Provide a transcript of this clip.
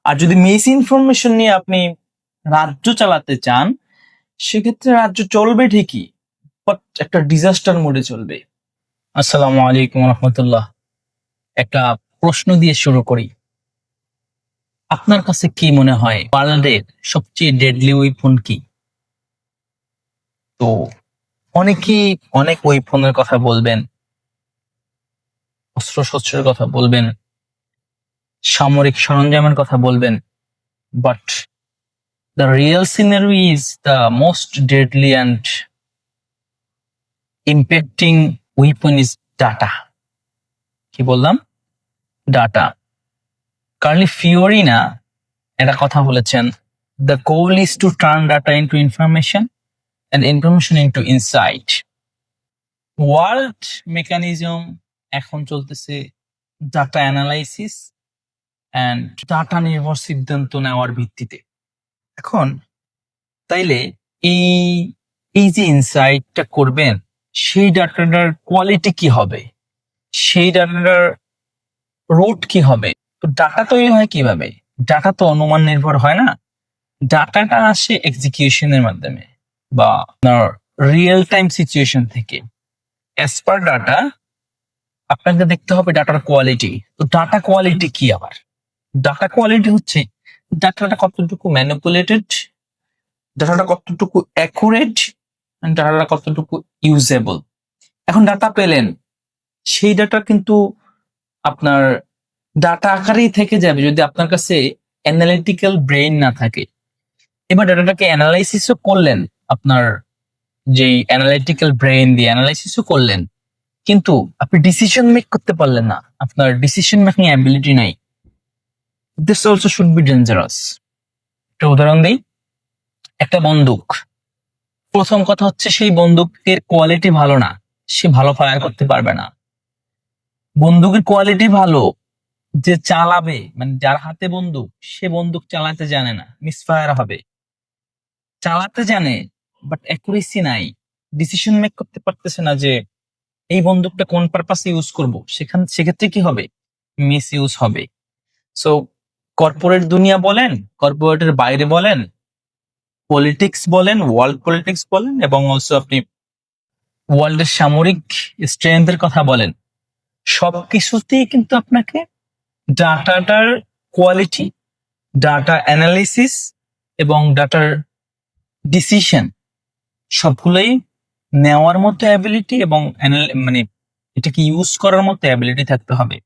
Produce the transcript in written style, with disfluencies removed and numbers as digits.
আর যদি miss information নিয়ে আপনি রাজ্য চালাতে চান, সেক্ষেত্রে রাজ্য চলবে ঠিকই, বাট একটা ডিজাস্টার মোডে চলবে। আসসালামু আলাইকুম রহমতুল্লাহ। একটা প্রশ্ন দিয়ে শুরু করি। আপনার কাছে কি মনে হয় ওয়ার্ল্ডের সবচেয়ে ডেডলি ওয়েপন কি? তো অনেকেই অনেক ওয়েপনের কথা বলবেন, অস্ত্রশস্ত্রের কথা বলবেন, সামরিক সরঞ্জামের কথা বলবেন, but the real scenario is the most deadly and impacting weapon is data. কি বললাম? ডাটা। কার্লি ফিওরি না একটা কথা বলেছেন, the goal is to turn data into information and information into insight. World mechanism এখন চলতেছে ডাটা অ্যানালাইসিস অ্যান্ড ডাটা নির্ভর সিদ্ধান্ত নেওয়ার ভিত্তিতে। এখন তাইলে এই এই যে ইনসাইটটা করবেন, সেই ডাটাটার কোয়ালিটি কি হবে, সেই ডাটাটার রুট কি হবে? তো ডাটা তৈরি হয় কিভাবে? ডাটা তো অনুমান নির্ভর হয় না, ডাটাটা আসে এক্সিকিউশনের মাধ্যমে বা আপনার রিয়েল টাইম সিচুয়েশন থেকে। অ্যাজ পার ডাটা আপনাকে দেখতে হবে ডাটার কোয়ালিটি। তো ডাটা কোয়ালিটি কি আবার? ডাটা কোয়ালিটি হচ্ছে ডাটাটা কতটুকু ম্যানিপুলেটেড, ডাটাটা কতটুকু অ্যাকুরেট, ডাটাটা কতটুকু ইউজেবল। এখন ডাটা পেলেন, সেই ডাটা কিন্তু আপনার ডাটা আকারেই থেকে যাবে যদি আপনার কাছে অ্যানালিটিক্যাল ব্রেইন না থাকে। এবার ডাটাটাকে অ্যানালাইসিসও করলেন, আপনার যেই অ্যানালিটিক্যাল ব্রেইন দিয়ে অ্যানালাইসিসও করলেন, কিন্তু আপনি ডিসিশন মেক করতে পারলেন না, আপনার ডিসিশন মেকিং অ্যাবিলিটি নাই। This also should be dangerous. একটা উদাহরণ দিই, একটা বন্দুক। প্রথম কথা হচ্ছে সেই বন্দুকের কোয়ালিটি ভালো না, সে ভালো ফায়ার করতে পারবে না। বন্দুকের কোয়ালিটি ভালো, যে চালাবে মানে যার হাতে বন্দুক, সে বন্দুক চালাতে জানে না, মিসফায়ার হবে। চালাতে জানে বাট অ্যাকুরেসি নাই, ডিসিশন মেক করতে পারতেছে না যে এই বন্দুকটা কোন পারপাসে ইউজ করব, সেক্ষেত্রে কি হবে? মিস ইউজ হবে। সো কর্পোরেট দুনিয়া বলেন, কর্পোরেটের বাইরে বলেন, পলিটিক্স বলেন, ওয়ার্ল্ড পলিটিক্স বলেন, এবং অলসো আপনি ওয়ার্ল্ডের সামরিক স্ট্রেংথের কথা বলেন, সবকিছুতেই কিন্তু আপনাকে ডাটাটার কোয়ালিটি, ডাটা অ্যানালিসিস এবং ডাটার ডিসিশন সবগুলোই নেওয়ার মতো অ্যাবিলিটি এবং মানে এটাকে ইউজ করার মতো অ্যাবিলিটি থাকতে হবে।